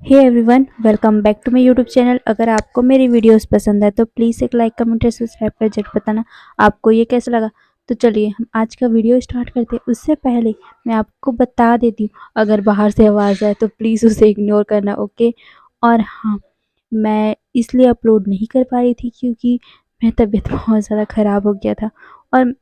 Hey everyone, welcome back to my YouTube channel. अगर आपको मेरी वीडियोस पसंद है तो प्लीज़ एक लाइक कमेंट और सब्सक्राइब कर जरूर बताना आपको ये कैसा लगा। तो चलिए हम आज का वीडियो स्टार्ट करते हैं। उससे पहले मैं आपको बता देती हूँ, अगर बाहर से आवाज़ आए तो प्लीज़ उसे इग्नोर करना, ओके। और हाँ, मैं इसलिए अपलोड नहीं कर पा रही थी क्योंकि मेरी तबीयत बहुत ज़्यादा ख़राब हो गया था। और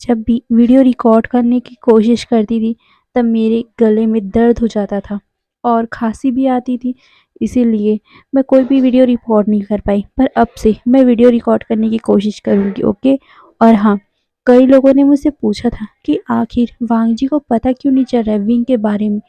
जब भी वीडियो रिकॉर्ड करने की कोशिश करती थी तब मेरे गले में दर्द हो जाता था और खांसी भी आती थी, इसीलिए मैं कोई भी वीडियो रिकॉर्ड नहीं कर पाई। पर अब से मैं वीडियो रिकॉर्ड करने की कोशिश करूँगी, ओके। और हाँ, कई लोगों ने मुझसे पूछा था कि आखिर वांग जी को पता क्यों नहीं चल रहा है विंग के बारे में।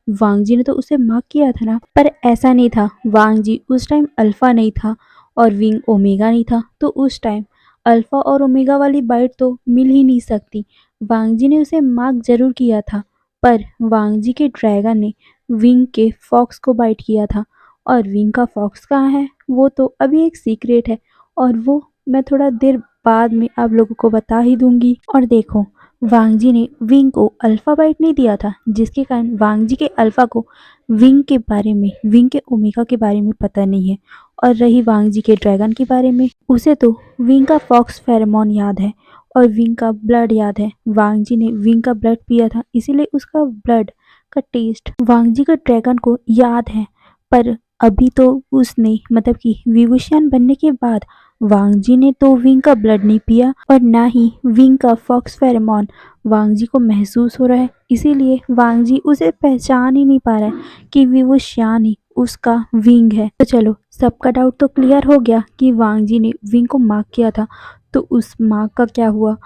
वांग जी ने तो उसे मार्क किया था ना, पर ऐसा नहीं था। वांग जी उस टाइम अल्फा नहीं था और विंग ओमेगा नहीं था, तो उस टाइम अल्फा और ओमेगा वाली बाइट तो मिल ही नहीं सकती। वांग जी ने उसे मार्क जरूर किया था, पर वांग जी के ड्रैगन ने विंग के फॉक्स को बाइट किया था। और विंग का फॉक्स कहाँ है वो तो अभी एक सीक्रेट है, और वो मैं थोड़ा देर बाद में आप लोगों को बता ही दूंगी। और देखो, वांग जी ने विंग को अल्फा बाइट नहीं दिया था, जिसके कारण वांग जी के अल्फा को विंग के बारे में, विंग के ओमेगा के बारे में पता नहीं है। और रही वांग जी के ड्रैगन के बारे में, उसे तो विंग का फॉक्स फेरोमोन याद है और विंग का ब्लड याद है। वांग जी ने विंग का ब्लड पिया था, इसीलिए उसका ब्लड का टेस्ट वांग जी का ड्रैगन को याद है। पर अभी तो उसने, मतलब कि विवुशियन बनने के बाद वांग जी ने तो विंग का ब्लड नहीं पिया और ना ही विंग का फॉक्स फेरोमोन वांग जी को महसूस हो रहा है। इसीलिए वांग जी उसे पहचान ही नहीं पा रहा है कि विवुशियन ही उसका विंग है। तो चलो, सबका डाउट तो क्लियर हो गया कि वांग जी ने विंग को मार्क किया था। तो उस मार्क का क्या हुआ?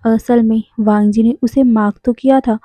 असल में वांग जी ने उसे मार्क तो किया था,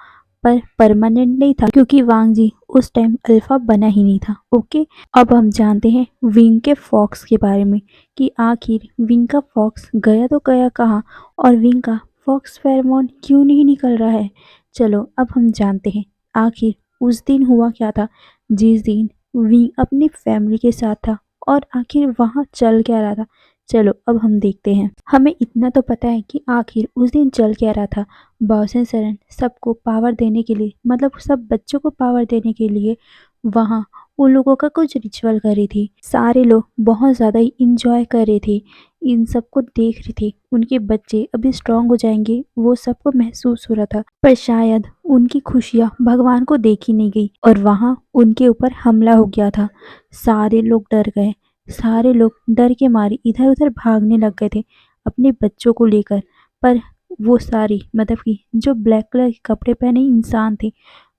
पर परमानेंट नहीं था, क्योंकि वांग जी उस टाइम अल्फा बना ही नहीं था, ओके। अब हम जानते हैं विंग के फॉक्स के बारे में कि आखिर विंग का फॉक्स गया तो गया कहाँ, और विंग का फॉक्स फेरोमोन क्यों नहीं निकल रहा है। चलो अब हम जानते हैं आखिर उस दिन हुआ क्या था जिस दिन विंग अपनी फैमिली के साथ था, और आखिर वहाँ चल क्या रहा था। चलो अब हम देखते हैं। हमें इतना तो पता है कि आखिर उस दिन चल क्या रहा था। बाओसेन सरन सबको पावर देने के लिए, मतलब सब बच्चों को पावर देने के लिए वहाँ उन लोगों का कुछ रिचुअल कर रही थी। सारे लोग बहुत ज़्यादा ही इंजॉय कर रहे थे, इन सबको देख रहे थे। उनके बच्चे अभी स्ट्रांग हो जाएंगे वो सबको महसूस हो रहा था, पर शायद उनकी खुशियाँ भगवान को देखी नहीं गई और वहाँ उनके ऊपर हमला हो गया था। सारे लोग डर गए, सारे लोग डर के मारे इधर उधर भागने लग गए थे अपने बच्चों को लेकर। पर वो सारी, मतलब कि जो ब्लैक कलर के कपड़े पहने इंसान थे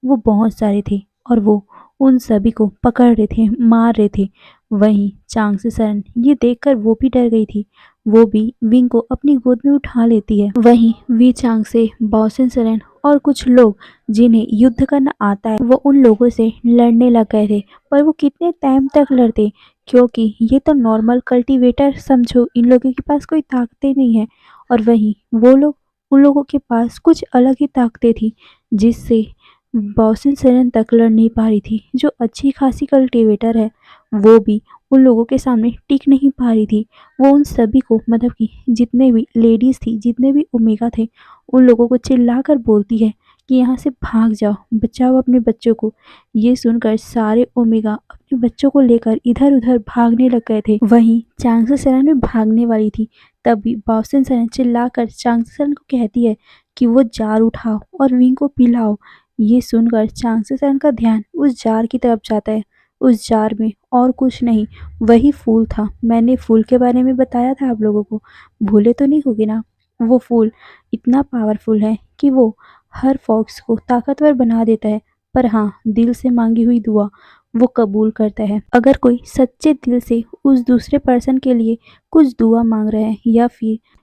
वो बहुत सारे थे, और वो उन सभी को पकड़ रहे थे, मार रहे थे। वहीं चांगसे सरन ये देखकर वो भी डर गई थी, वो भी विंग को अपनी गोद में उठा लेती है। वहीं वी चांगसे, बाओसेन सरन और कुछ लोग जिन्हें युद्ध करना आता है वो उन लोगों से लड़ने लग गए थे। पर वो कितने टाइम तक लड़ते, क्योंकि ये तो नॉर्मल कल्टीवेटर समझो, इन लोगों के पास कोई ताकतें नहीं है। और वहीं वो लोग, उन लोगों के पास कुछ अलग ही ताकतें थी, जिससे बाओसेन सरन तक लड़ नहीं पा रही थी। जो अच्छी खासी कल्टीवेटर है वो भी उन लोगों के सामने टिक नहीं पा रही थी। वो उन सभी को, मतलब कि जितने भी लेडीज थी, जितने भी ओमेगा थे, उन लोगों को चिल्लाकर बोलती है कि यहाँ से भाग जाओ, बचाओ अपने बच्चों को। ये सुनकर सारे ओमेगा अपने बच्चों को लेकर इधर उधर भागने लग गए थे। वहीं चांगसे सरन भी भागने वाली थी, तभी बाओसेन सरन चिल्लाकर चांगसे सरन को कहती है कि वो जार उठाओ और विंग को पिलाओ। ये सुनकर चांगसे सरन का ध्यान उस जार की तरफ जाता है। उस जार में और कुछ नहीं, वही फूल था। मैंने फूल के बारे में बताया था आप लोगों को, भूले तो नहीं होगे ना। वो फूल इतना पावरफुल है कि वो हर फॉक्स को ताकतवर बना देता है। पर हाँ, दिल से मांगी हुई दुआ वो कबूल करता है। अगर कोई सच्चे दिल से उस दूसरे पर्सन के लिए कुछ दुआ मांग रहा है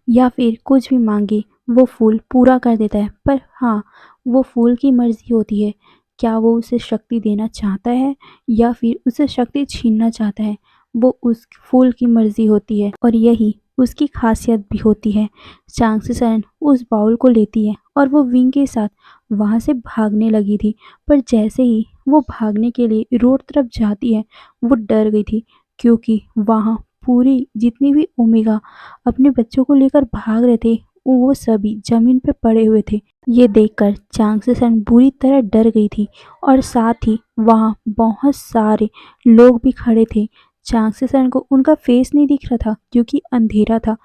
या फिर कुछ भी मांगे, वो फूल पूरा कर देता है। पर हाँ, वो फूल की मर्जी होती है, क्या वो उसे शक्ति देना चाहता है या फिर उसे शक्ति छीनना चाहता है, वो उस फूल की मर्जी होती है। और यही उसकी खासियत भी होती है। चांगसे सरन उस बाउल को लेती है और वो विंग के साथ वहाँ से भागने लगी थी। पर जैसे ही वो भागने के लिए रोड तरफ जाती है, वो डर गई थी, क्योंकि वहाँ पूरी जितनी भी ओमेगा अपने बच्चों को लेकर भाग रहे थे, वो सभी जमीन पर पड़े हुए थे। ये देखकर चांगसेसन बुरी तरह डर गई थी और साथ ही वहाँ बहुत सारे लोग भी खड़े थे। चांगसेसन को उनका फेस नहीं दिख रहा था क्योंकि अंधेरा था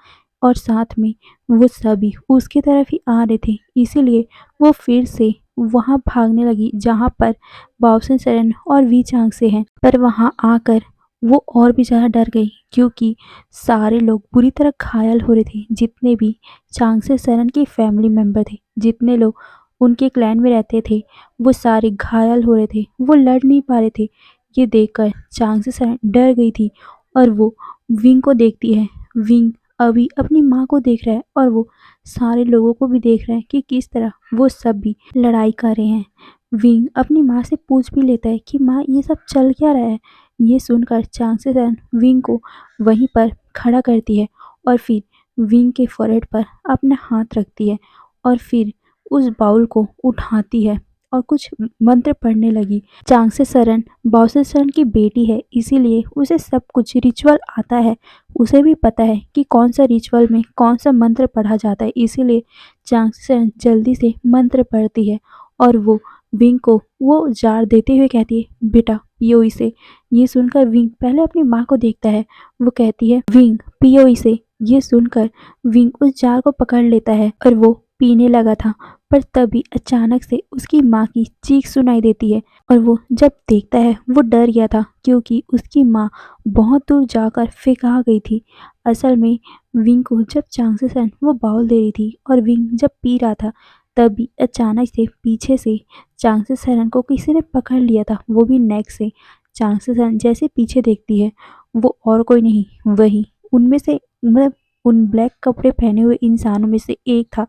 और साथ में वो सभी उसकी तरफ ही आ रहे थे, इसीलिए वो फिर से वहाँ भागने लगी जहाँ पर बाओसन सरन और वी चांगसे हैं। पर वहाँ आकर वो और भी ज़्यादा डर गई क्योंकि सारे लोग बुरी तरह घायल हो रहे थे। जितने भी चांगसे सरन के फैमिली मेंबर थे, जितने लोग उनके क्लैन में रहते थे, वो सारे घायल हो रहे थे, वो लड़ नहीं पा रहे थे। ये देखकर चांगसे सरन डर गई थी और वो विंग को देखती है। विंग अभी अपनी माँ को देख रहा है और वो सारे लोगों को भी देख रहा है कि किस तरह वो सब भी लड़ाई कर रहे हैं। विंग अपनी माँ से पूछ भी लेता है कि माँ ये सब चल क्या रहा है। ये सुनकर चांगसेसन विंग को वहीं पर खड़ा करती है और फिर विंग के फोrehead पर अपना हाथ रखती है और फिर उस बाउल को उठाती है और कुछ मंत्र पढ़ने लगी। चांगसेसन बाओसेसन की बेटी है, इसीलिए उसे सब कुछ रिचुअल आता है। उसे भी पता है कि कौन सा रिचुअल में कौन सा मंत्र पढ़ा जाता है, इसीलिए चांगसेसन जल्दी से मंत्र पढ़ती है और वो विंग को वो जार देते हुए कहती है, बेटा पियो इसे। ये सुनकर विंग पहले अपनी माँ को देखता है। वो कहती है, विंग पियो इसे। ये सुनकर विंग उस जार को पकड़ लेता है और वो पीने लगा था, पर तभी अचानक से उसकी माँ की चीख सुनाई देती है और वो जब देखता है वो डर गया था क्योंकि उसकी माँ बहुत दूर जाकर फेंका गई थी। असल में विंग को जब चांगसेसन वो बाउल दे रही थी और विंग जब पी रहा था, तभी अचानक से पीछे से चांगसेसन को किसी ने पकड़ लिया था, वो भी नेक से। चांगसेसन जैसे पीछे देखती है, वो और कोई नहीं, वही उनमें से मतलब उन ब्लैक कपड़े पहने हुए इंसानों में से एक था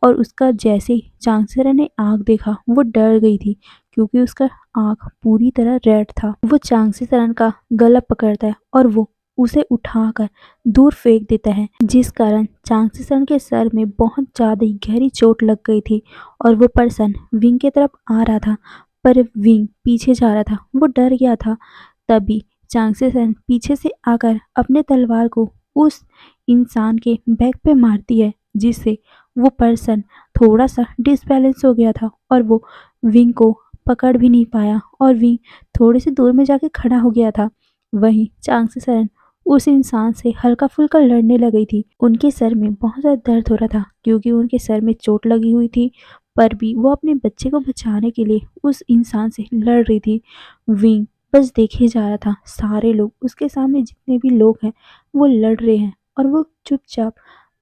और उसका जैसे ही चांगसेसन ने आँख देखा, वो डर गई थी क्योंकि उसका आँख पूरी तरह रेड था। वो चांगसेसन का गला पकड़ता है और वो उसे उठाकर दूर फेंक देता है, जिस कारण चांगसेसन के सर में बहुत ज़्यादा ही गहरी चोट लग गई थी और वो पर्सन विंग की तरफ आ रहा था, पर विंग पीछे जा रहा था, वो डर गया था। तभी चांगसेसन पीछे से आकर अपने तलवार को उस इंसान के बैक पे मारती है, जिससे वो पर्सन थोड़ा सा डिसबैलेंस हो गया था और वो विंग को पकड़ भी नहीं पाया और विंग थोड़े से दूर में जाके खड़ा हो गया था। वहीं चांगसेसन उस इंसान से हल्का फुल्का लड़ने लगी थी। उनके सर में बहुत ज़्यादा दर्द हो रहा था क्योंकि उनके सर में चोट लगी हुई थी, पर भी वो अपने बच्चे को बचाने के लिए उस इंसान से लड़ रही थी। विंग बस देखे जा रहा था, सारे लोग उसके सामने जितने भी लोग हैं वो लड़ रहे हैं और वो चुपचाप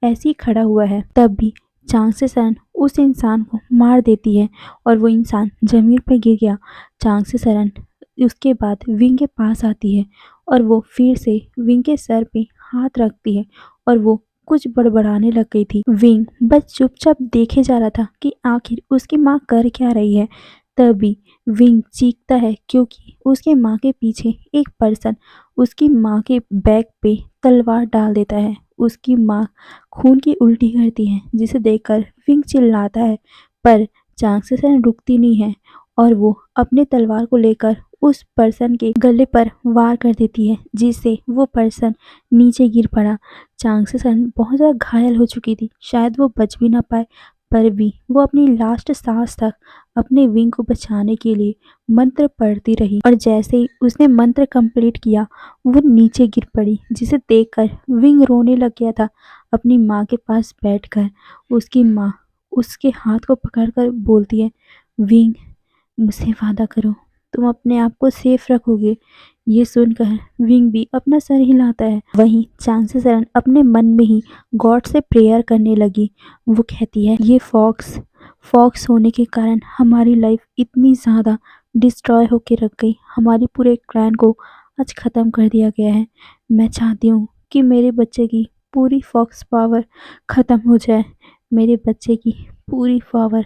ऐसे ही खड़ा हुआ है। तब भी चांगसेसन उस इंसान को मार देती है और वो इंसान जमीन पर गिर गया। चांगसेसन उसके बाद विंग के पास आती है और वो फिर से विंग के सर पे हाथ रखती है और वो कुछ बड़बड़ाने लग गई थी। विंग बस चुपचाप देखे जा रहा था कि आखिर उसकी माँ कर क्या रही है। तभी विंग चीखता है क्योंकि उसके माँ के पीछे एक पर्सन उसकी माँ के बैक पे तलवार डाल देता है। उसकी माँ खून की उल्टी करती है, जिसे देखकर विंग चिल्लाता है, पर चांगसेसन रुकती नहीं है और वो अपने तलवार को लेकर उस पर्सन के गले पर वार कर देती है, जिससे वो पर्सन नीचे गिर पड़ा। चांगसेसन बहुत ज़्यादा घायल हो चुकी थी, शायद वो बच भी ना पाए, पर भी वो अपनी लास्ट सांस तक अपने विंग को बचाने के लिए मंत्र पढ़ती रही और जैसे ही उसने मंत्र कंप्लीट किया, वो नीचे गिर पड़ी, जिसे देखकर विंग रोने लग गया था। अपनी माँ के पास बैठकर उसकी माँ उसके हाथ को पकड़कर बोलती है, विंग मुझसे वादा करो तुम अपने आप को सेफ रखोगे। ये सुनकर विंग भी अपना सर हिलाता है। वहीं चांगसेसन अपने मन में ही गॉड से प्रेयर करने लगी। वो कहती है, ये फॉक्स होने के कारण हमारी लाइफ इतनी ज़्यादा डिस्ट्रॉय होके रख गई, हमारी पूरे क्लैन को आज ख़त्म कर दिया गया है। मैं चाहती हूँ कि मेरे बच्चे की पूरी फॉक्स पावर ख़त्म हो जाए, मेरे बच्चे की पूरी पावर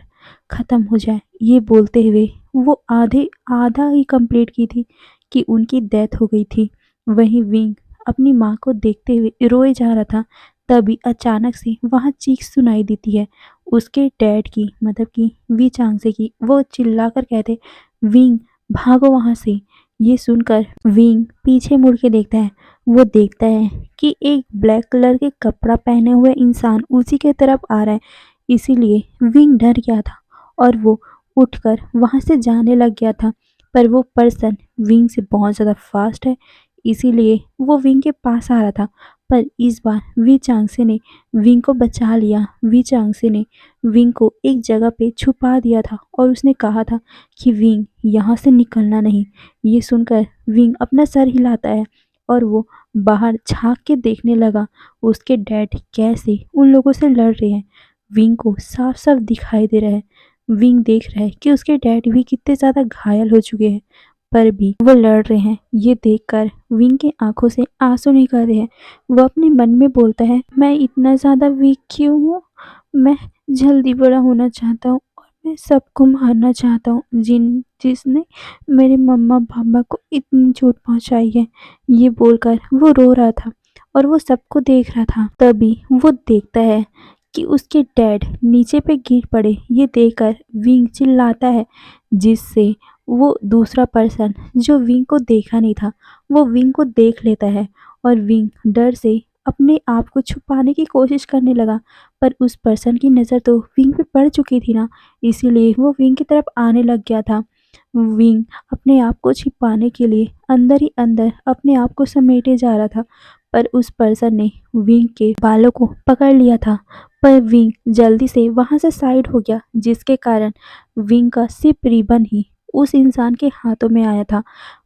ख़त्म हो जाए। ये बोलते हुए वो आधा ही कंप्लीट की थी कि उनकी डेथ हो गई थी। वहीं विंग अपनी माँ को देखते हुए रोए जा रहा था। तभी अचानक से वहाँ चीख सुनाई देती है उसके डैड की, मतलब कि वी चांगसे की। वो चिल्लाकर कहते, विंग भागो वहाँ से। ये सुनकर विंग पीछे मुड़ के देखता है। वो देखता है कि एक ब्लैक कलर के कपड़ा पहने हुए इंसान उसी के तरफ आ रहा है। इसीलिए विंग डर गया था और वो उठकर वहां से जाने लग गया था। पर वो पर्सन विंग से बहुत ज़्यादा फास्ट है, इसीलिए वो विंग के पास आ रहा था। पर इस बार वी चांगसे ने विंग को बचा लिया। वी चांगसे ने विंग को एक जगह पे छुपा दिया था और उसने कहा था कि विंग यहाँ से निकलना नहीं। ये सुनकर विंग अपना सर हिलाता है और वो बाहर झांक के देखने लगा। उसके डैड कैसे उन लोगों से लड़ रहे हैं, विंग को साफ साफ दिखाई दे रहा है। विंग देख रहा है कि उसके डैड भी कितने ज़्यादा घायल हो चुके हैं, पर भी वो लड़ रहे हैं। ये देखकर विंग की आंखों से आंसू निकल रहे हैं। वो अपने मन में बोलता है, मैं इतना ज़्यादा वीक क्यों हूँ? मैं जल्दी बड़ा होना चाहता हूँ और मैं सबको मारना चाहता हूँ जिसने मेरे मम्मा पापा को इतनी चोट पहुँचाई है। ये बोलकर वो रो रहा था और वो सबको देख रहा था। तभी वो देखता है कि उसके डैड नीचे पे गिर पड़े। ये देखकर विंग चिल्लाता है, जिससे वो दूसरा पर्सन जो विंग को देखा नहीं था वो विंग को देख लेता है और विंग डर से अपने आप को छुपाने की कोशिश करने लगा। पर उस पर्सन की नज़र तो विंग पे पड़ चुकी थी ना, इसीलिए वो विंग की तरफ आने लग गया था। विंग अपने आप को छिपाने के लिए अंदर ही अंदर अपने आप को समेटे जा रहा था। पर उस पर्सन ने विंग के बालों को पकड़ लिया था, पर विंग जल्दी से वहां से साइड हो गया, जिसके कारण विंग का सिर्फ रिबन ही उस इंसान के हाथों में आया था।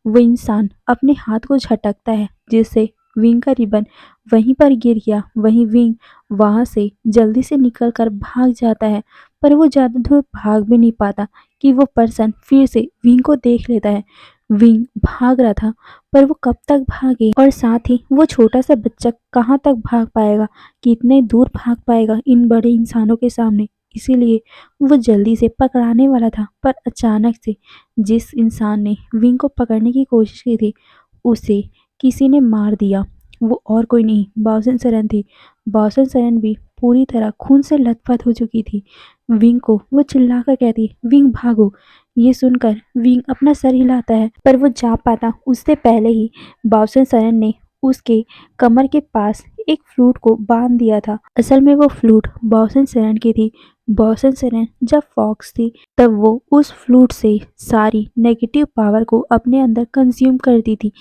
वो इंसान अपने हाथ को झटकता है, जिससे विंग का रिबन वहीं पर गिर गया। वहीं विंग वहां से जल्दी से निकलकर भाग जाता है, पर वो ज़्यादा दूर भाग भी नहीं पाता कि वो पर्सन फिर से विंग को देख लेता है। विंग भाग रहा था, पर वो कब तक भागे और साथ ही वो छोटा सा बच्चा कहाँ तक भाग पाएगा, कितने दूर भाग पाएगा इन बड़े इंसानों के सामने। इसीलिए वो जल्दी से पकड़ाने वाला था, पर अचानक से जिस इंसान ने विंग को पकड़ने की कोशिश की थी उसे किसी ने मार दिया। वो और कोई नहीं, बाओसन सरन थी। बाओसन सरन भी पूरी तरह खून से लथपथ हो चुकी थी। विंग को वो चिल्लाकर कहती, विंग भागो। ये सुनकर विंग अपना सर हिलाता है, पर वो जा पाता उससे पहले ही बाओसन सरन ने उसके कमर के पास एक फ्लूट को बांध दिया था। असल में वो फ्लूट बाओसन सरन की थी। बाओसन सरन जब फॉक्स थी तब वो उस फ्लूट से सारी नेगेटिव पावर को अपने अंदर कंज्यूम करती थी।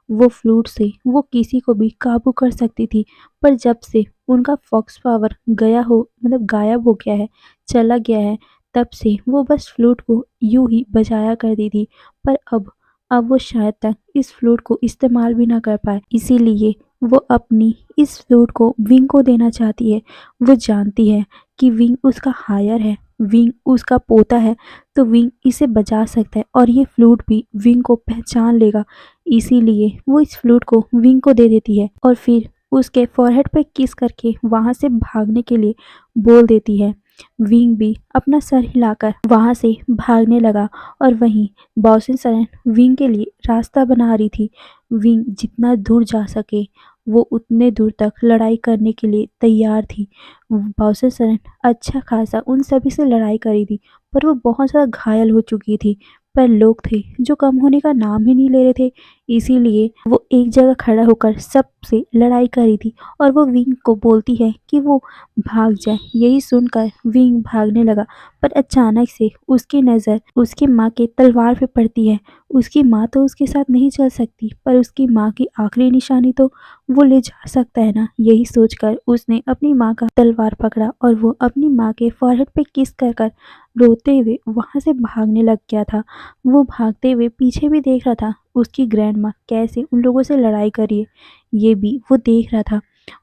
वो फ्लूट से वो किसी को भी काबू कर सकती थी। पर जब से उनका फॉक्स पावर गया हो, मतलब गायब हो गया है, चला गया है, तब से वो बस फ्लूट को यूं ही बजाया करती थी। पर अब वो शायद तक इस फ्लूट को इस्तेमाल भी ना कर पाए, इसीलिए वो अपनी इस फ्लूट को विंग को देना चाहती है। वो जानती है कि विंग उसका हायर है, विंग उसका पोता है, तो विंग इसे बचा सकता है और ये फ्लूट भी विंग को पहचान लेगा। इसीलिए वो इस फ्लूट को विंग को दे देती है और फिर उसके फॉरहेड पे किस करके वहां से भागने के लिए बोल देती है। विंग भी अपना सर हिलाकर वहां से भागने लगा और वहीं बाओसिन सरन विंग के लिए रास्ता बना रही थी। विंग जितना दूर जा सके वो उतने दूर तक लड़ाई करने के लिए तैयार थी। बाओसिन सरन अच्छा खासा उन सभी से लड़ाई करी थी, पर वो बहुत ज़्यादा घायल हो चुकी थी। पर लोग थे जो कम होने का नाम ही नहीं ले रहे थे, इसीलिए वो एक जगह खड़ा होकर सबसे लड़ाई करी थी और वो विंग को बोलती है कि वो भाग जाए। यही सुनकर विंग भागने लगा, पर अचानक से उसकी नज़र उसकी माँ के तलवार पे पड़ती है। उसकी माँ तो उसके साथ नहीं चल सकती, पर उसकी माँ की आखिरी निशानी तो वो ले जा सकता है ना। यही सोचकर उसने अपनी माँ का तलवार पकड़ा और वो अपनी माँ के फॉरहेड पे किस कर कर रोते हुए वहां से भागने लग गया था। वो भागते हुए पीछे भी देख रहा था उसकी ग्रैंड माँ कैसे उन लोगों से लड़ाई करी है, ये भी वो देख रहा था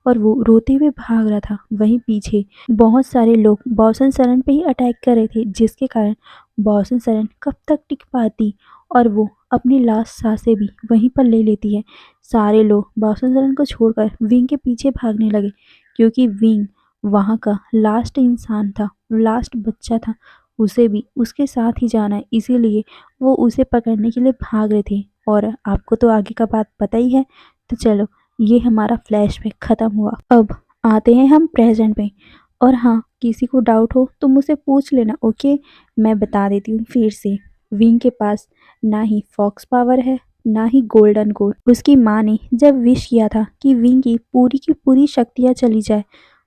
और वो रोते हुए भाग रहा था। वहीं पीछे बहुत सारे लोग बाओसन सरन पे ही अटैक कर रहे थे, जिसके कारण बाओसन सरन कब तक टिक पाती और वो अपनी लास्ट सांसें भी वहीं पर ले लेती है। सारे लोग बाओसन सरन को छोड़कर विंग के पीछे भागने लगे, क्योंकि विंग वहाँ का लास्ट इंसान था, लास्ट बच्चा था। उसे भी उसके साथ ही जाना है, इसीलिए वो उसे पकड़ने के लिए भाग रहे थे। और आपको तो आगे का बात पता ही है। तो चलो, ये हमारा फ्लैशबैक ख़त्म हुआ। अब आते हैं हम प्रेजेंट में। और हाँ, किसी को डाउट हो तो मुझसे पूछ लेना, ओके। मैं बता देती हूँ फिर से। विंग के पास ना ही फॉक्स पावर है, ना ही गोल्डन कोर। उसकी माँ ने जब विश किया था कि विंग की पूरी शक्तियाँ चली जाए,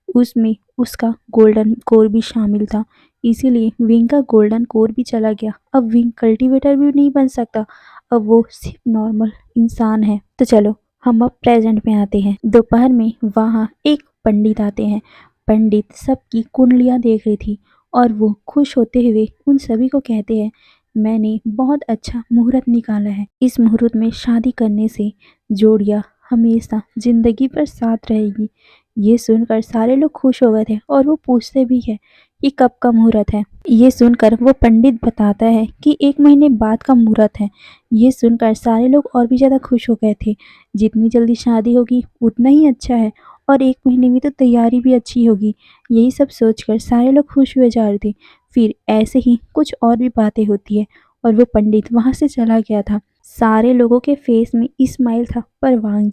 उसमें उसका गोल्डन कोर भी शामिल था। इसीलिए विंग का गोल्डन कोर भी चला गया। अब विंग कल्टीवेटर भी नहीं बन सकता, अब वो सिर्फ नॉर्मल इंसान है। तो चलो हम अब प्रेजेंट में आते हैं। दोपहर में वहाँ एक पंडित आते हैं। पंडित सबकी कुंडलियाँ देख रही थी और वो खुश होते हुए उन सभी को कहते हैं, मैंने बहुत अच्छा मुहूर्त निकाला है। इस मुहूर्त में शादी करने से जोड़ियाँ हमेशा जिंदगी भर साथ रहेगी। ये सुनकर सारे लोग खुश हो गए थे और वो पूछते भी है कि कब का मुहूर्त है। ये सुनकर वो पंडित बताता है कि 1 महीने बाद का मुहूर्त है। ये सुनकर सारे लोग और भी ज़्यादा खुश हो गए थे। जितनी जल्दी शादी होगी उतना ही अच्छा है और 1 महीने में तो तैयारी भी अच्छी होगी। यही सब सोचकर सारे लोग खुश हुए जा रहे थे। फिर ऐसे ही कुछ और भी बातें होती है और वो पंडित वहाँ से चला गया था। सारे लोगों के फेस में स्माइल था, पर वांग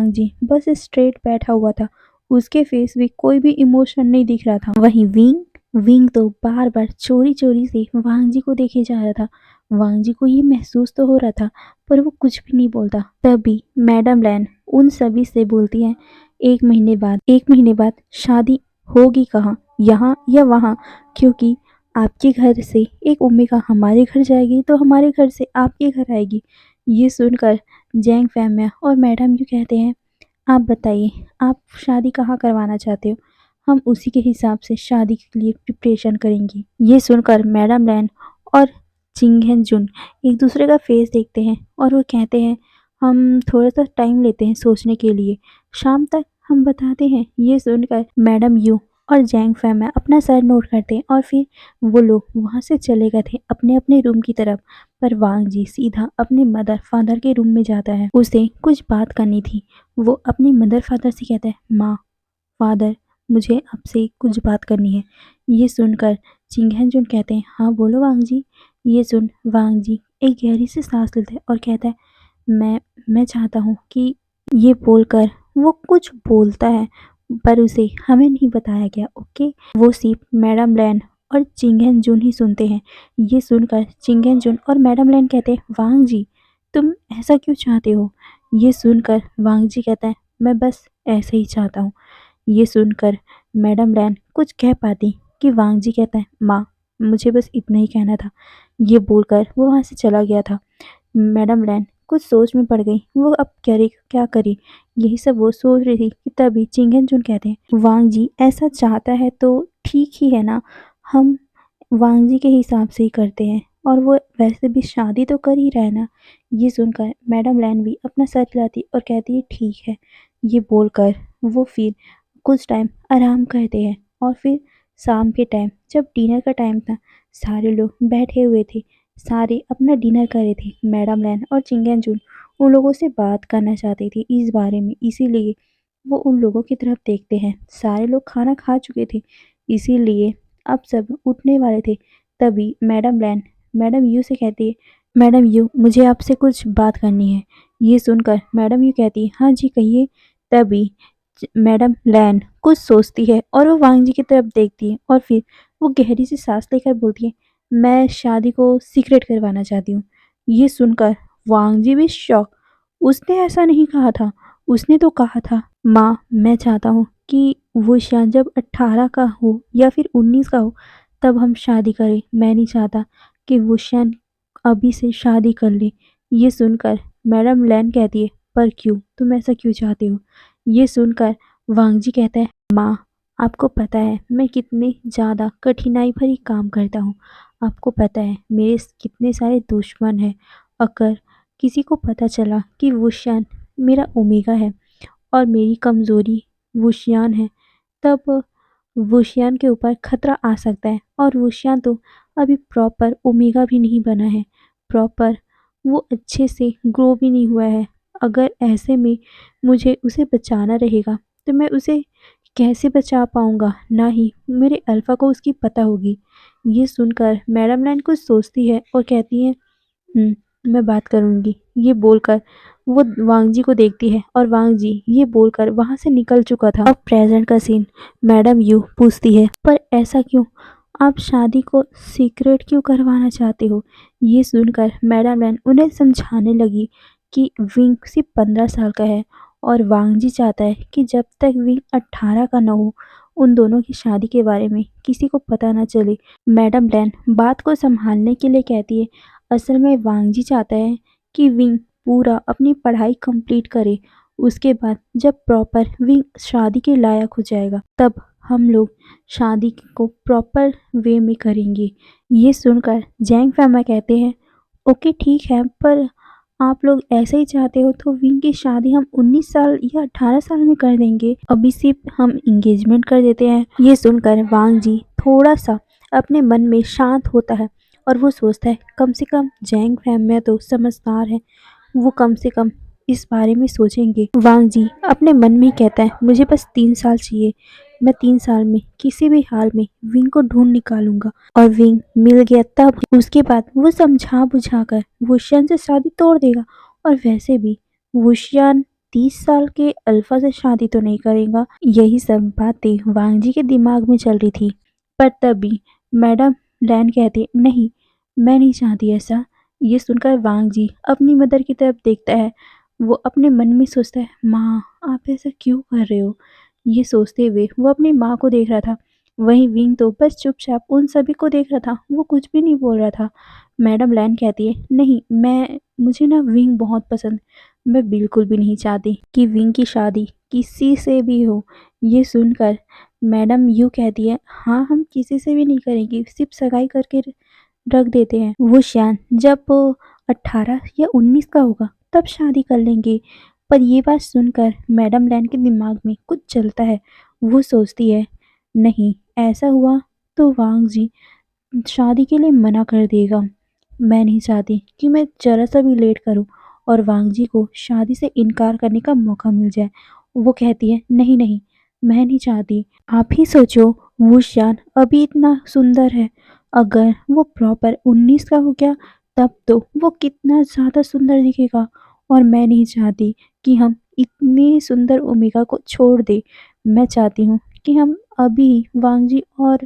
जी बस स्ट्रेट बैठा हुआ था। उसके फेस में कोई भी इमोशन नहीं दिख रहा था। वहीं विंग तो बार बार चोरी चोरी से वांग जी को देखे जा रहा था। वांग जी को ये महसूस तो हो रहा था, पर वो कुछ भी नहीं बोलता। तभी मैडम लैन उन सभी से बोलती है, 1 महीने बाद शादी होगी कहाँ, यहाँ या वहाँ? क्योंकि आपके घर से एक ओमेगा हमारे घर जाएगी तो हमारे घर से आपके घर आएगी। ये सुनकर जैंग फैमिया और मैडम यू कहते हैं, आप बताइए आप शादी कहाँ करवाना चाहते हो, हम उसी के हिसाब से शादी के लिए प्रिपरेशन करेंगे। ये सुनकर मैडम लैन और चिंगहेन जुन एक दूसरे का फेस देखते हैं और वो कहते हैं, हम थोड़ा सा टाइम लेते हैं सोचने के लिए, शाम तक हम बताते हैं। ये सुनकर मैडम यू और जैंग फैमिया अपना सर नोट करते हैं और फिर वो लोग वहाँ से चले गए थे अपने अपने रूम की तरफ। पर वांग जी सीधा अपने मदर फादर के रूम में जाता है। उसे कुछ बात करनी थी। वो अपनी मदर फादर से कहता है, माँ, फादर, मुझे आपसे कुछ बात करनी है। ये सुनकर चिंगहन जुन कहते हैं, हाँ बोलो वांग जी। ये सुन वांग जी एक गहरी सी सांस लेते हैं और कहता है, मैं चाहता हूँ कि, ये बोलकर वो कुछ बोलता है पर उसे हमें नहीं बताया गया। ओके, वो सिर्फ मैडम लैन और चिंगेन जुन ही सुनते हैं। ये सुनकर चिंगेन जुन और मैडम लैन कहते हैं, वांग जी तुम ऐसा क्यों चाहते हो? ये सुनकर वांग जी कहता है, मैं बस ऐसे ही चाहता हूँ। ये सुनकर मैडम लैन कुछ कह पाती कि वांग जी कहता है, माँ, मुझे बस इतना ही कहना था। ये बोलकर वो वहाँ से चला गया था। मैडम लैन कुछ सोच में पड़ गई, वो अब करे क्या करे। यही सब वो सोच रही थी कि तभी चिंगेन जुन कहते हैं, वांग जी ऐसा चाहता है तो ठीक ही है ना, हम वांग जी के हिसाब से ही करते हैं और वो वैसे भी शादी तो कर ही रहा है ना। ये सुनकर मैडम लैन भी अपना सर हिलाती और कहती है, ठीक है। ये बोलकर वो फिर कुछ टाइम आराम करते हैं और फिर शाम के टाइम जब डिनर का टाइम था, सारे लोग बैठे हुए थे, सारे अपना डिनर कर रहे थे। मैडम लैन और चिंगेन जुन उन लोगों से बात करना चाहती थी इस बारे में, इसीलिए वो उन लोगों की तरफ देखते हैं। सारे लोग खाना खा चुके थे, इसीलिए अब सब उठने वाले थे। तभी मैडम लैन मैडम यू से कहती है, मैडम यू मुझे आपसे कुछ बात करनी है। ये सुनकर मैडम यू कहती है, हाँ जी कहिए। तभी मैडम लैन कुछ सोचती है और वो वांग जी की तरफ देखती है और फिर वो गहरी सी सांस लेकर बोलती है, मैं शादी को सीक्रेट करवाना चाहती हूँ। ये सुनकर वांग जी भी शॉक। उसने ऐसा नहीं कहा था, उसने तो कहा था, माँ मैं चाहता हूँ कि वो शान जब 18 का हो या फिर 19 का हो तब हम शादी करें। मैं नहीं चाहता कि वो शान अभी से शादी कर ले। ये सुनकर मैडम लैन कहती है, पर क्यों, तुम ऐसा क्यों चाहते हो? ये सुनकर वांग जी कहता है, माँ आपको पता है मैं कितने ज़्यादा कठिनाई भरी काम करता हूँ। आपको पता है मेरे कितने सारे दुश्मन हैं। अगर किसी को पता चला कि वुशियान मेरा ओमेगा है और मेरी कमज़ोरी वुशियान है, तब वुशियान के ऊपर खतरा आ सकता है। और वुशियान तो अभी प्रॉपर ओमेगा भी नहीं बना है, प्रॉपर वो अच्छे से ग्रो भी नहीं हुआ है। अगर ऐसे में मुझे उसे बचाना रहेगा तो मैं उसे कैसे बचा पाऊँगा? ना ही मेरे अल्फ़ा को उसकी पता होगी। ये सुनकर मैडम लाइन कुछ सोचती है और कहती है, मैं बात करूँगी। ये बोलकर वो वांग जी को देखती है और वांग जी ये बोलकर वहाँ से निकल चुका था। अब प्रेजेंट का सीन, मैडम यू पूछती है, पर ऐसा क्यों? आप शादी को सीक्रेट क्यों करवाना चाहते हो? ये सुनकर मैडम लैन उन्हें समझाने लगी कि विंग सिर्फ 15 साल का है और वांगजी चाहता है कि जब तक विंग 18 का न हो, उन दोनों की शादी के बारे में किसी को पता न चले। मैडम लैन बात को संभालने के लिए कहती है, असल में वांगजी चाहता है कि विंग पूरा अपनी पढ़ाई कंप्लीट करे। उसके बाद जब प्रॉपर विंग शादी के लायक हो जाएगा, तब हम लोग शादी को प्रॉपर वे में करेंगे। ये सुनकर जैंग फैमा कहते हैं, ओके ठीक है, पर आप लोग ऐसे ही चाहते हो तो विंग की शादी हम 19 साल या 18 साल में कर देंगे। अभी सिर्फ हम इंगेजमेंट कर देते हैं। ये सुनकर वांग जी थोड़ा सा अपने मन में शांत होता है और वो सोचता है कम से कम जैंग फैमिया तो समझदार है, वो कम से कम इस बारे में सोचेंगे। वांग जी अपने मन में ही कहता है, मुझे बस 3 साल चाहिए, मैं 3 साल में किसी भी हाल में विंग को ढूंढ निकालूंगा। और विंग मिल गया तब उसके बाद वो समझा बुझाकर वुशियान से शादी तोड़ देगा। और वैसे भी वुशियान 30 साल के अल्फा से शादी तो नहीं करेगा। यही सब बातें वांग जी के दिमाग में चल रही थी, पर तभी मैडम लैन कहती, नहीं, मैं नहीं चाहती ऐसा। ये सुनकर वांग जी अपनी मदर की तरफ देखता है। वो अपने मन में सोचता है, माँ आप ऐसा क्यों कर रहे हो? ये सोचते हुए वो अपनी माँ को देख रहा था। वहीं विंग तो बस चुपचाप उन सभी को देख रहा था, वो कुछ भी नहीं बोल रहा था। मैडम लैन कहती है, नहीं, मुझे ना विंग बहुत पसंद, मैं बिल्कुल भी नहीं चाहती कि विंग की शादी किसी से भी हो। ये सुनकर मैडम यू कहती है, हाँ, हम किसी से भी नहीं करेंगे, सिर्फ सगाई करके रख देते हैं। वो शान जब 18 या 19 का होगा तब शादी कर लेंगे। पर ये बात सुनकर मैडम लैन के दिमाग में कुछ चलता है। वो सोचती है, नहीं, ऐसा हुआ तो वांग जी शादी के लिए मना कर देगा। मैं नहीं चाहती कि मैं जरा सा भी लेट करूं और वांग जी को शादी से इनकार करने का मौका मिल जाए। वो कहती है, नहीं नहीं, मैं नहीं चाहती। आप ही सोचो, वो शान अभी इतना सुंदर है, अगर वो प्रॉपर 19 का हो गया तब तो वो कितना ज़्यादा सुंदर दिखेगा। और मैं नहीं चाहती कि हम इतने सुंदर ओमेगा को छोड़ दें। मैं चाहती हूँ कि हम अभी वांग जी और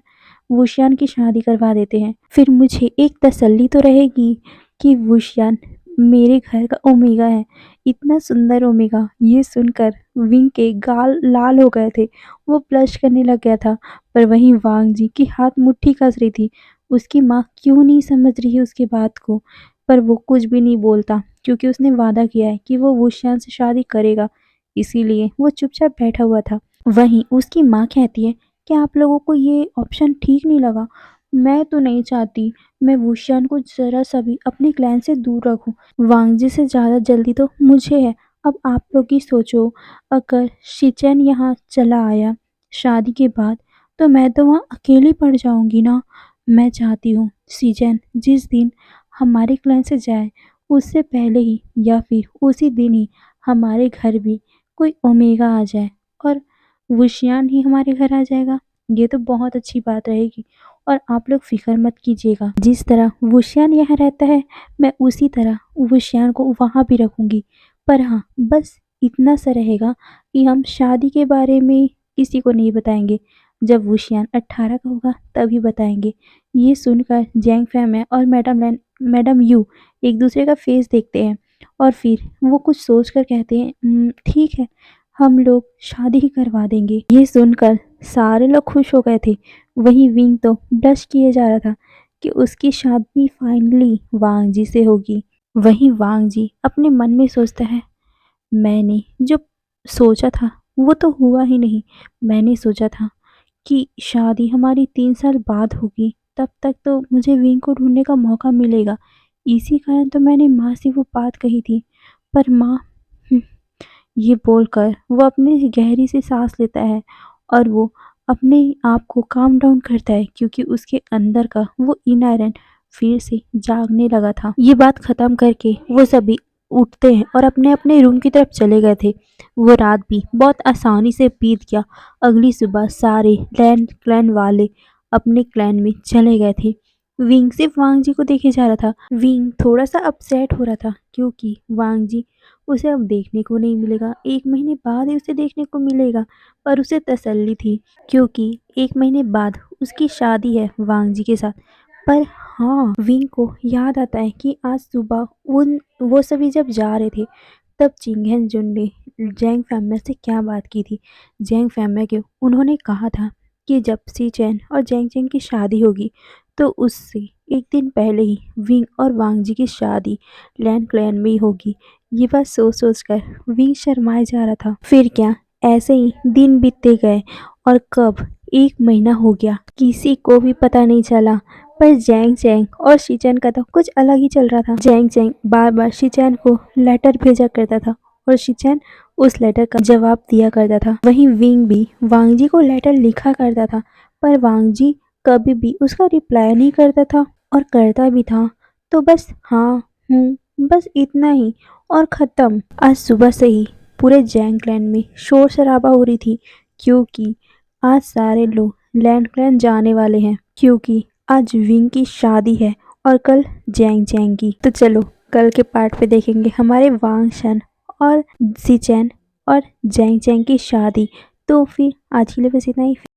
वुशियान की शादी करवा देते हैं। फिर मुझे एक तसल्ली तो रहेगी कि वुशियान मेरे घर का ओमेगा है, इतना सुंदर ओमेगा। ये सुनकर विंग के गाल लाल हो गए थे, वो ब्लश करने लग गया था। पर वहीं वांग जी की हाथ मुट्ठी कस रही थी। उसकी माँ क्यों नहीं समझ रही है उसकी बात को, पर वो कुछ भी नहीं बोलता क्योंकि उसने वादा किया है कि वो वुशियान से शादी करेगा। इसीलिए वो चुपचाप बैठा हुआ था। वहीं उसकी माँ कहती है, क्या आप लोगों को ये ऑप्शन ठीक नहीं लगा? मैं तो नहीं चाहती मैं वुशियान को ज़रा सा भी अपने क्लैन से दूर रखूं। वांगजी से ज़्यादा जल्दी तो मुझे है। अब आप लोग ही सोचो, अगर शिचेन यहाँ चला आया शादी के बाद, तो मैं तो वहाँ अकेली पड़ जाऊंगी ना। मैं चाहती हूँ शिचेन जिस दिन हमारे क्लैन से जाए, उससे पहले ही या फिर उसी दिन ही हमारे घर भी कोई ओमेगा आ जाए और वुशियान ही हमारे घर आ जाएगा। ये तो बहुत अच्छी बात रहेगी। और आप लोग फिक्र मत कीजिएगा, जिस तरह वुशियान यहाँ रहता है मैं उसी तरह वुशियान को वहाँ भी रखूँगी। पर हाँ, बस इतना सा रहेगा कि हम शादी के बारे में किसी को नहीं बताएंगे। जब वुशियान 18 का होगा तभी बताएंगे। ये सुनकर जैंग फैमे और मैडम यू एक दूसरे का फेस देखते हैं और फिर वो कुछ सोच कर कहते हैं, ठीक है, हम लोग शादी ही करवा देंगे।" ये सुनकर सारे लोग खुश हो गए थे। वहीं विंग तो ब्लश किए जा रहा था कि उसकी शादी फाइनली वांग जी से होगी। वहीं वांग जी अपने मन में सोचता है, मैंने जो सोचा था वो तो हुआ ही नहीं। मैंने सोचा था कि शादी हमारी 3 साल बाद होगी, तब तक तो मुझे विंग को ढूंढने का मौका मिलेगा। इसी कारण तो मैंने माँ से वो बात कही थी। पर माँ, ये बोलकर वो अपनी गहरी सी सांस लेता है और वो अपने आप को काम डाउन करता है क्योंकि उसके अंदर का वो इनर फिर से जागने लगा था। ये बात खत्म करके वो सभी उठते हैं और अपने अपने रूम की तरफ चले गए थे। वो रात भी बहुत आसानी से बीत गया। अगली सुबह सारे लैंड क्लैन वाले अपने क्लैन में चले गए थे। विंग सिर्फ वांग जी को देखे जा रहा था। विंग थोड़ा सा अपसेट हो रहा था क्योंकि वांग जी उसे अब देखने को नहीं मिलेगा, 1 महीने बाद ही उसे देखने को मिलेगा। पर उसे तसल्ली थी क्योंकि 1 महीने बाद उसकी शादी है वांग जी के साथ। पर हाँ, विंग को याद आता है कि आज सुबह वो सभी जब जा रहे थे तब चिंगेन जुन ने जैंग फैमिली से क्या बात की थी। जैंग फैमिली के उन्होंने कहा था कि जब सी चैन और जैंग चैन की शादी होगी तो उससे 1 दिन पहले ही विंग और वांग जी की शादी लैंड क्लैन में ही होगी। ये बात सोच कर विंग शर्माए जा रहा था। फिर क्या, ऐसे ही दिन बीतते गए और कब 1 महीना हो गया किसी को भी पता नहीं चला। पर जैंग चैंग और शीचैन का तो कुछ अलग ही चल रहा था। जैंग चैंग बार बार शीचैन को लेटर भेजा करता था और शीचैन उस लेटर का जवाब दिया करता था। वहीं विंग भी वांग जी को लेटर लिखा करता था पर वांग जी कभी भी उसका रिप्लाई नहीं करता था, और करता भी था तो बस हाँ बस इतना ही और ख़त्म। आज सुबह से ही पूरे जैंग क्लैन में शोर शराबा हो रही थी क्योंकि आज सारे लोग लैंड क्लैन जाने वाले हैं, क्योंकि आज विंग की शादी है और कल जैंग चैंग की। तो चलो कल के पार्ट पे देखेंगे हमारे वांग शन और सी चैन और जैंग चैंग की शादी। तो फिर आज के लिए बस इतना ही।